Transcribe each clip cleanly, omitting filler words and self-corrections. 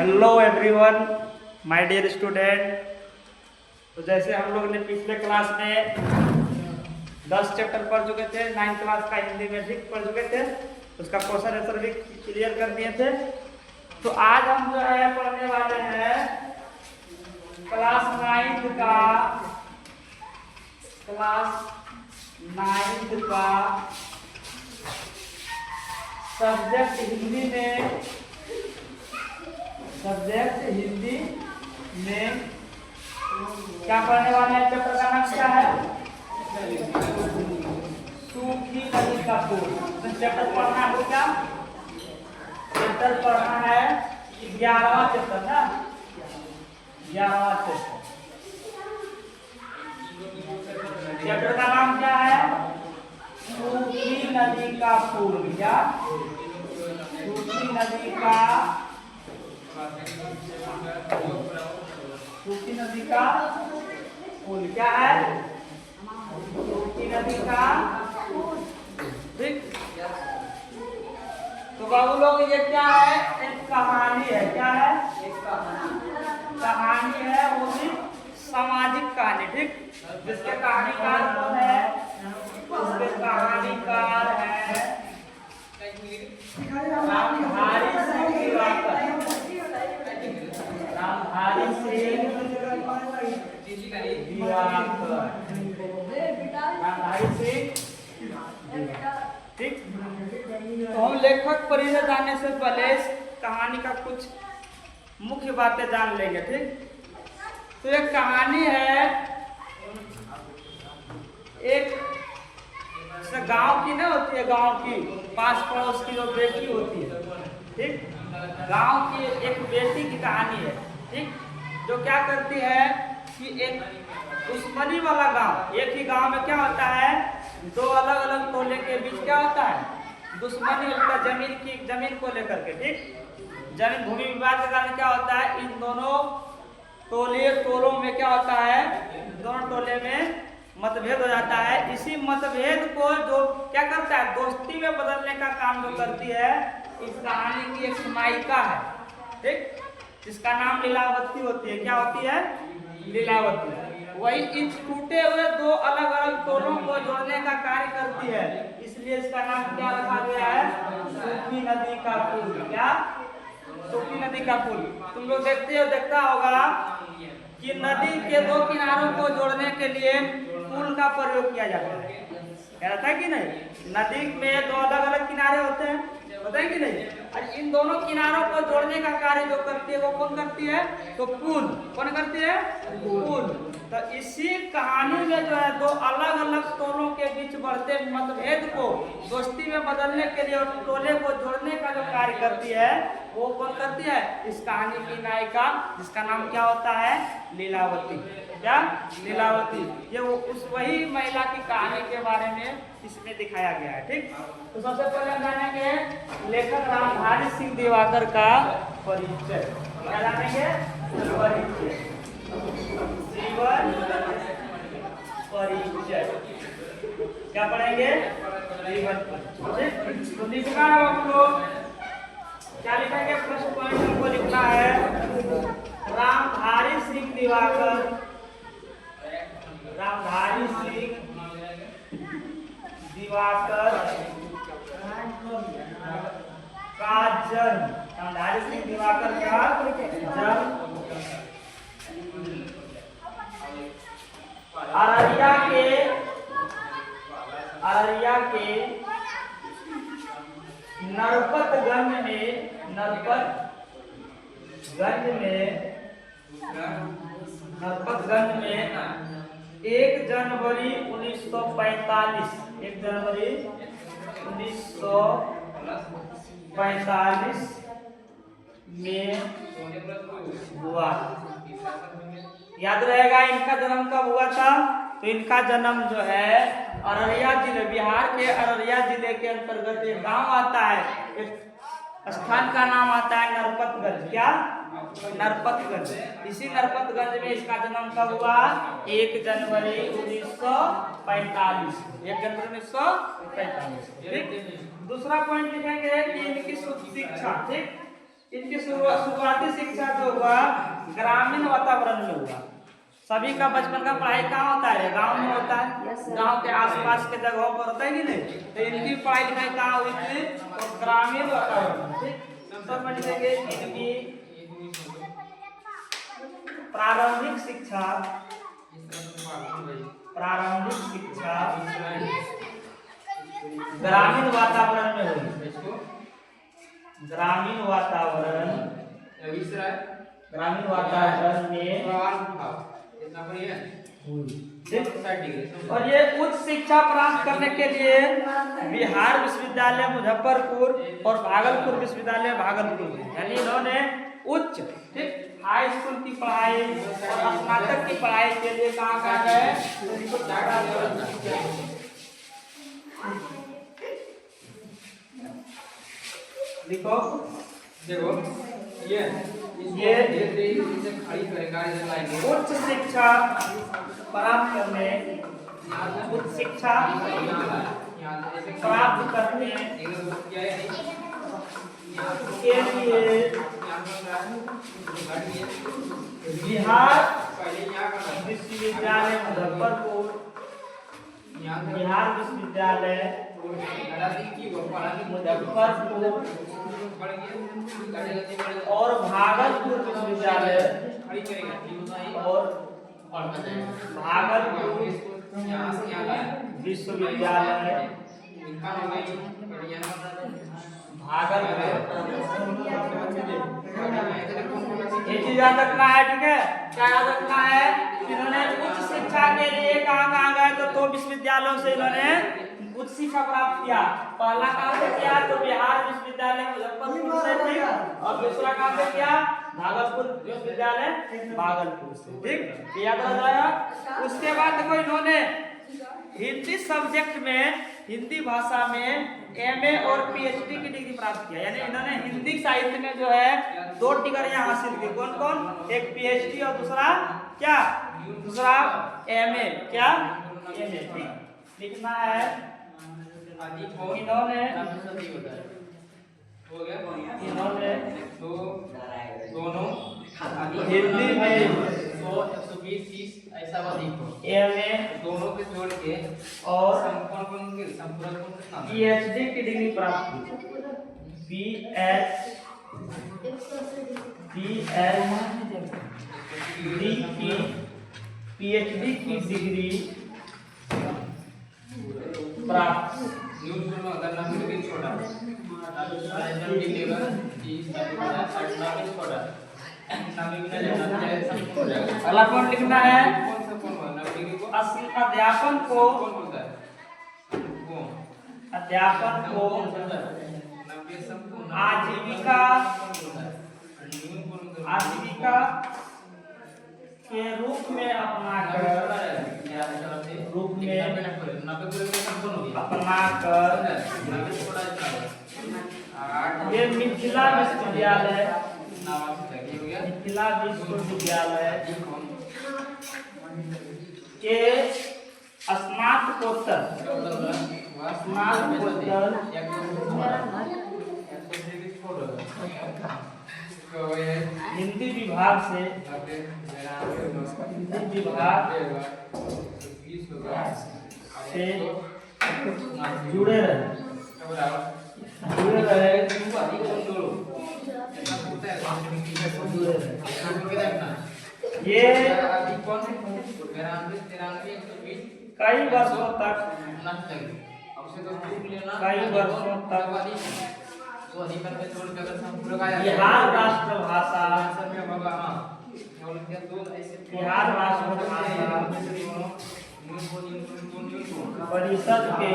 Hello everyone, my dear student. तो जैसे हम लोग ने पिछले क्लास में 10 चैप्टर पढ़ चुके थे, 9th क्लास का हिंदी में भी पढ़ चुके थे, उसका क्वेश्चन आंसर भी क्लियर कर दिए थे। तो आज हम जो है पढ़ने वाले हैं क्लास 9th का सब्जेक्ट हिंदी में क्या पढ़ने वाले हैं? चैप्टर का नाम क्या है? सूखी नदी का पुल। तो चैप्टर पढ़ना है क्या? चैप्टर पढ़ना है 11वां चैप्टर ना, 11वां चैप्टर। चैप्टर का नाम क्या है? सूखी नदी का पुल। क्या? सूखी नदी का पुल क्या है? सूखी नदी का ठीक। तो बाबू लोग ये क्या है? एक कहानी है। क्या है? एक कहानी है, वो भी सामाजिक कहानी। ठीक, जिसके कहानीकार कौन है? उसके कहानीकार है रामधारी सिंह दिवाकर। रामधारी सिंह ठीक। तो हम लेखक परिचय जानने से पहले इस कहानी का कुछ मुख्य बातें जान लेंगे। ठीक, तो एक कहानी है, एक गांव की ना होती है, गांव की पास पड़ोस की जो बेटी होती है। ठीक, गांव की एक बेटी की कहानी है। ठीक, जो क्या करती है कि एक दुश्मनी वाला गांव, एक ही गांव में क्या होता है, दो अलग अलग टोले के बीच क्या होता है? दुश्मनी होता है जमीन को लेकर के। ठीक, जमीन भूमि विवाद के कारण क्या होता है, इन दोनों टोलों में क्या होता है, दोनों टोले में मतभेद हो जाता है। इसी मतभेद को जो क्या करता है, दोस्ती में बदलने का काम जो करती है, इस कहानी की एक नायिका है। ठीक, जिसका नाम लीलावती होती है। क्या होती है? लीलावती। वही इन टूटे हुए दो अलग अलग टोलों को जोड़ने का कार्य करती है, इसलिए इसका नाम क्या रखा गया है? सूखी नदी का पुल। क्या? सूखी नदी का पुल। तुम लोग देखता होगा कि नदी के दो किनारों को जोड़ने के लिए पुल का प्रयोग किया जाता है। कहता है कि नहीं? नदी में दो अलग अलग किनारे होते हैं, पता है कि नहीं? और इन दोनों किनारों को जोड़ने का कार्य जो करती है वो कौन करती है? तो पुल। कौन करती है? पुल। तो इसी कहानी में जो है दो अलग अलग टोलों के बीच बढ़ते मतभेद को दोस्ती में बदलने के लिए और टोले को जोड़ने का जो कार्य करती है वो कौन करती है? इस कहानी की नायिका, जिसका नाम क्या होता है? लीलावती। क्या? लीलावती। ये वो उस वही महिला की कहानी के बारे में इसमें दिखाया गया है। ठीक, तो सबसे पहले हम जानेंगे लेखक रामधारी सिंह दिवाकर का परिचय। क्या जानेंगे? परिचय, जीवन परिचय। क्या पढ़ेंगे? जीवन परिचय। तो लिखना है आप लोग, क्या लिखेंगे? फर्स्ट पॉइंट हमको लिखना है रामधारी सिंह दिवाकर। रामधारी सिंह दिवाकर का जन्म। रामधारी सिंह दिवाकर का जन्म अररिया के नरपतगंज में 1 जनवरी 1945 में हुआ। याद रहेगा इनका जन्म कब हुआ था? तो इनका जन्म जो है अररिया जिले, बिहार के अररिया जिले के अंतर्गत एक गांव आता है, एक स्थान का नाम आता है नरपतगंज। क्या? नरपतगंज। इसी नरपतगंज में इसका जन्म कब हुआ? 1 जनवरी 1945। 1 जनवरी 1945। ठीक, दूसरा पॉइंट लिखेंगे कि इनकी शिक्षा। ठीक, इनकी शुरुआती शिक्षा जो हुआ ग्रामीण वातावरण में हुआ। सभी का बचपन का पढ़ाई कहाँ होता है? गांव में होता है। गांव के आसपास के जगहों पर होता है कि नहीं? तो इनकी पढ़ाई लिखाई कहाँ हुई थी? तो ग्रामीण वातावरण में। ठीक, सब में लिखेंगे इनकी प्रारंभिक शिक्षा ग्रामीण वातावरण में हुई। ग्रामीण वातावरण में और ये उच्च शिक्षा प्राप्त करने के लिए बिहार विश्वविद्यालय मुजफ्फरपुर और भागलपुर विश्वविद्यालय भागलपुर, यानी इन्होंने उच्च ठीक हाई स्कूल की पढ़ाई और स्नातक की पढ़ाई के लिए कहाँ गए? लिखो, देखो ये उच्च शिक्षा प्राप्त करने के लिए बिहार विश्वविद्यालय मुजफ्फरपुर और भागलपुर विश्वविद्यालय ये चीज याद रखना है। ठीक है, क्या याद रखना है? इन्होंने उच्च शिक्षा के लिए कहाँ गए? तो दो विश्वविद्यालयों से इन्होंने उच्च शिक्षा प्राप्त किया। पहला कहाँ से किया? तो बिहार विश्वविद्यालय मुजफ्फरपुर से, ठीक, और दूसरा कहाँ से किया? भागलपुर विश्वविद्यालय भागलपुर से। ठीक, याद रह जाएगा। उसके बाद देखो इन्होंने हिंदी सब्जेक्ट में, हिंदी भाषा में एमए और पीएचडी की डिग्री प्राप्त किया। यानी इन्होंने हिंदी साहित्य में जो है 2 डिग्रियां हासिल की। कौन कौन? एक पीएचडी और दूसरा क्या? दूसरा एमए। क्या? एमए। ठीक, लिखना है इन्होंने दोनों हिंदी में एमए दोनों के जोड़ के और पीएचडी की डिग्री प्राप्त की। पीएचडी की डिग्री प्राप्त। अगला कौन लिखना है? अध्यापन को आजीविका के रूप में अपनाकर ये मिथिला विश्वविद्यालय के स्नातकोत्तर हिंदी विभाग से जुड़े रहे। ये कई वर्षों तक बिहार राष्ट्रभाषा परिषद के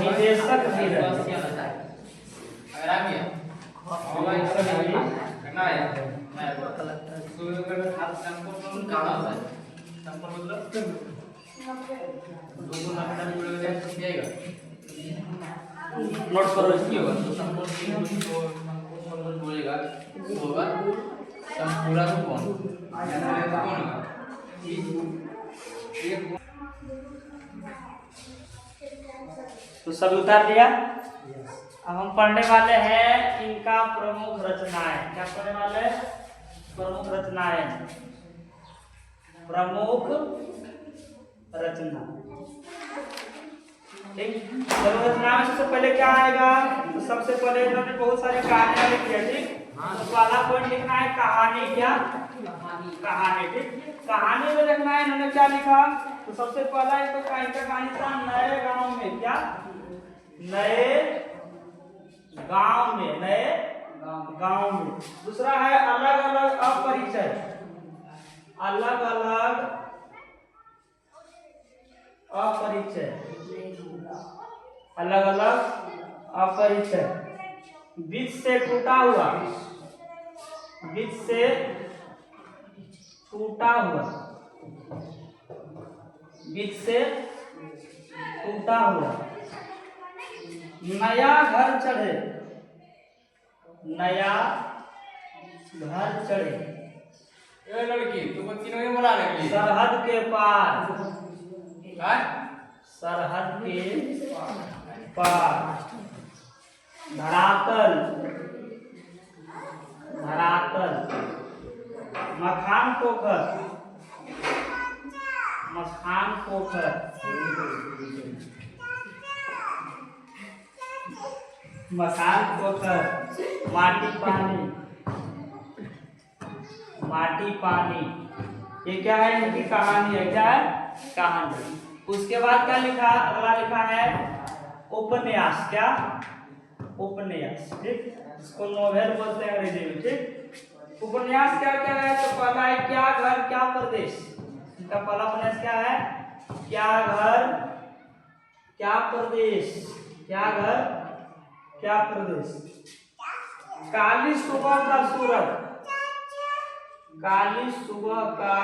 निदेशक भी रहे। नोट करो इसकी होगा बोलेगा होगा पूरा तो कौन होगा तो सभी उतार दिया। अब हम पढ़ने वाले हैं इनका प्रमुख रचनाएं। क्या पढ़ने वाले? प्रमुख रचनाएं। प्रमुख रचना। ठीक, प्रमुख रचना में सबसे पहले क्या आएगा? तो सबसे पहले इन्होंने बहुत सारी कहानियां लिखी है। ठीक, तो पहला पॉइंट लिखना है कहानी। क्या? कहानी। ठीक, कहानी में लिखना है इन्होंने क्या लिखा। तो सबसे पहला है तो कहानी था नए गांव में। क्या? नए गांव में। नए गांव में। दूसरा है अलग अलग अपरिचय। अलग अलग अपरिचय। अलग अलग अपरिचय। बीच से टूटा हुआ। बीच से टूटा हुआ। बीच से टूटा हुआ। नया घर चढ़े। नया घर चढ़े। ये लड़की तुम तीनों बोला रही। सरहद के पार। सरहद के पार। धरातल। धरातल। मखान पोखर। मखान पोखर। मखान पोखर। माटी पानी। माटी पानी। ये क्या है? इनकी कहानी है। क्या है? कहानी। उसके बाद क्या लिखा? अगला लिखा है उपन्यास। क्या? उपन्यास। ठीक, इसको नोवेल बोलते हैं अंग्रेजी में। ठीक, उपन्यास क्या क्या है? तो पहला है क्या घर क्या परदेश। इनका पहला उपन्यास क्या है? क्या घर क्या परदेश। क्या घर क्या परदेश। काली सुबह का सूरज। काली सुबह का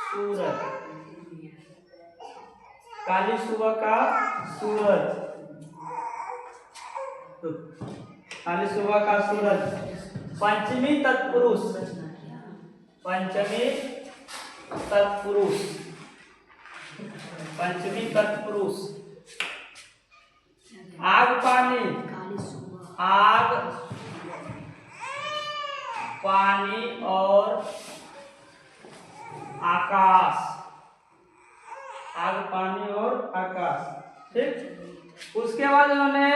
सूरज। काली सुबह का सूरज। काली सुबह का सूरज। पंचमी तत्पुरुष। पंचमी तत्पुरुष। पंचमी तत्पुरुष। आग पानी। आग पानी और आकाश। आग पानी और आकाश। ठीक, उसके बाद उन्होंने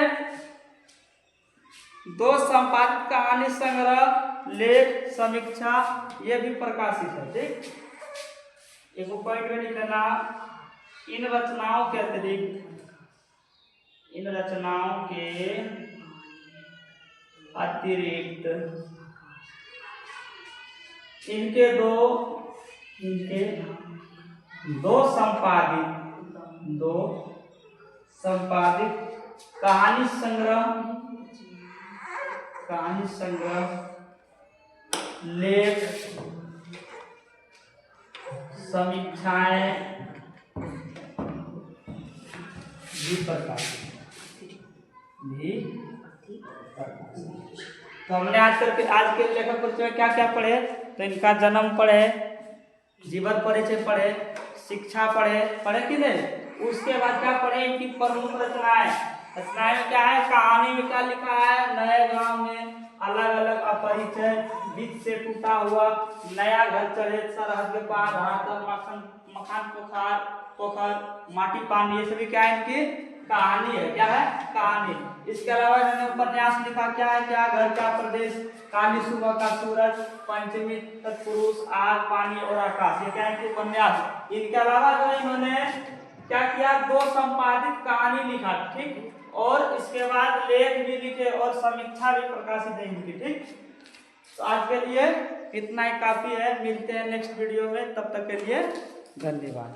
दो संपादित कहानी संग्रह लेख समीक्षा ये भी प्रकाशित है। ठीक, एक पॉइंट में लिखना इन रचनाओं के अतिरिक्त। इन रचनाओं के अतिरिक्त इनके दो संपादित कहानी संग्रह लेख समीक्षाएं भी प्रकाशित। तो हमने आज के लेखक परिचय में क्या क्या पढ़े? तो इनका जन्म पढ़े, जीवन परिचय पढ़े, शिक्षा पढ़े कि नहीं। उसके बाद क्या पढ़े? इनकी प्रमुख रचनाएं। रचनाएं में क्या है? कहानी में क्या लिखा है? नए गांव में अलग अलग अपरिचय, बीच से टूटा हुआ, नया घर चढ़े, सरहद के पार, धरातल, मखान पोखर, माटी पानी, ये सभी क्या है? इनकी कहानी है। क्या है? कहानी। इसके अलावा इन्होंने उपन्यास लिखा। क्या है? क्या घर क्या प्रदेश, काली सुबह का सूरज, पंचमी तत्पुरुष, आग पानी और आकाश, ये क्या है? उपन्यास। इनके अलावा जो इन्होंने क्या किया? दो संपादित कहानी लिखा। ठीक, और इसके बाद लेख भी लिखे और समीक्षा भी प्रकाशित है इनकी। ठीक, तो आज के लिए इतना ही काफी है। मिलते हैं नेक्स्ट वीडियो में, तब तक के लिए धन्यवाद।